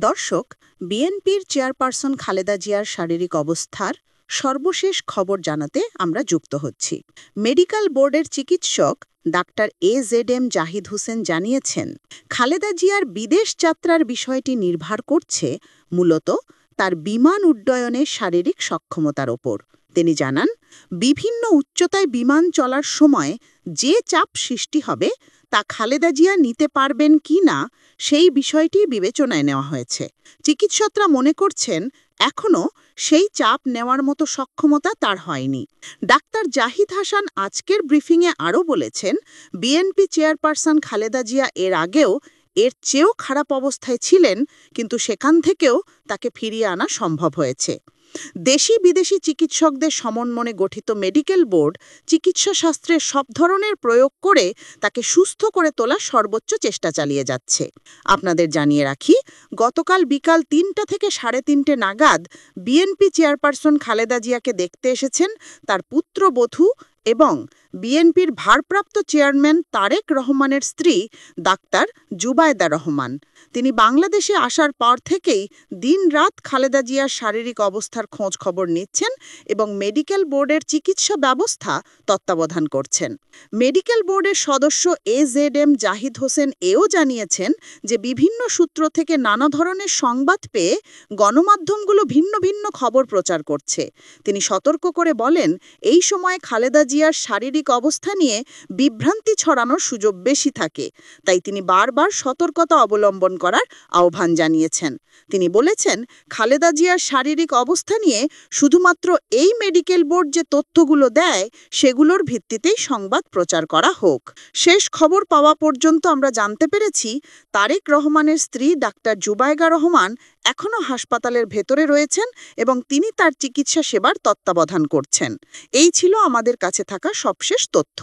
দর্শক, বিএনপির চেয়ারপারসন খালেদা জিয়ার শারীরিক অবস্থার সর্বশেষ খবর জানাতে আমরা যুক্ত হচ্ছি। মেডিকেল বোর্ডের চিকিৎসক ডাক্তার AZM জাহিদ হোসেন জানিয়েছেন, খালেদা জিয়ার বিদেশ যাত্রার বিষয়টি নির্ভর করছে মূলত তার বিমান উড্ডয়নের শারীরিক সক্ষমতার ওপর। তিনি জানান, বিভিন্ন উচ্চতায় বিমান চলার সময় যে চাপ সৃষ্টি হবে তা খালেদা জিয়া নিতে পারবেন কি না সেই বিষয়টি বিবেচনায় নেওয়া হয়েছে। চিকিৎসকরা মনে করছেন এখনও সেই চাপ নেওয়ার মতো সক্ষমতা তার হয়নি। ডাক্তার জাহিদ হাসান আজকের ব্রিফিংয়ে আরও বলেছেন, বিএনপি চেয়ারপারসন খালেদা জিয়া এর আগেও এর চেয়েও খারাপ অবস্থায় ছিলেন, কিন্তু সেখান থেকেও তাকে ফিরিয়ে আনা সম্ভব হয়েছে। দেশি বিদেশি চিকিৎসকদের সমন্বয়ে গঠিত মেডিকেল বোর্ড চিকিৎসা শাস্ত্রের সব ধরনের প্রয়োগ করে তাকে সুস্থ করে তোলার সর্বোচ্চ চেষ্টা চালিয়ে যাচ্ছে। আপনাদের জানিয়ে রাখি, গতকাল বিকাল ৩টা থেকে ৩:৩০ নাগাদ বিএনপি চেয়ারপারসন খালেদা জিয়াকে দেখতে এসেছেন তার পুত্রবধূ এবং বিএনপির ভারপ্রাপ্ত চেয়ারম্যান তারেক রহমানের স্ত্রী ডাক্তার জুবায়দা রহমান। তিনি বাংলাদেশে আসার পর থেকেই দিনরাত খালেদা জিয়ার শারীরিক অবস্থার খোঁজ খবর নিচ্ছেন এবং মেডিকেল বোর্ডের চিকিৎসা ব্যবস্থা তত্ত্বাবধান করছেন। মেডিকেল বোর্ডের সদস্য AZM জাহিদ হোসেন এও জানিয়েছেন যে বিভিন্ন সূত্র থেকে নানা ধরনের সংবাদ পেয়ে গণমাধ্যমগুলো ভিন্ন ভিন্ন খবর প্রচার করছে। তিনি সতর্ক করে বলেন, এই সময়ে খালেদা জিয়ার শারীরিক অবস্থা নিয়ে বিভ্রান্তি ছড়ানোর সুযোগ বেশি থাকে, তাই তিনি বারবার সতর্কতা অবলম্বন করার আহ্বান জানিয়েছেন। তিনি বলেছেন, খালেদা জিয়ার শারীরিক অবস্থা নিয়ে শুধুমাত্র এই মেডিকেল বোর্ড যে তথ্যগুলো দেয় সেগুলোর ভিত্তিতেই সংবাদ প্রচার করা হোক। শেষ খবর পাওয়া পর্যন্ত আমরা জানতে পেরেছি তারেক রহমানের স্ত্রী ডাক্তার জুবায়দা রহমান এখনও হাসপাতালের ভেতরে রয়েছেন এবং তিনি তার চিকিৎসা সেবার তত্ত্বাবধান করছেন। এই ছিল আমাদের কাছে থাকা সবশেষ তথ্য।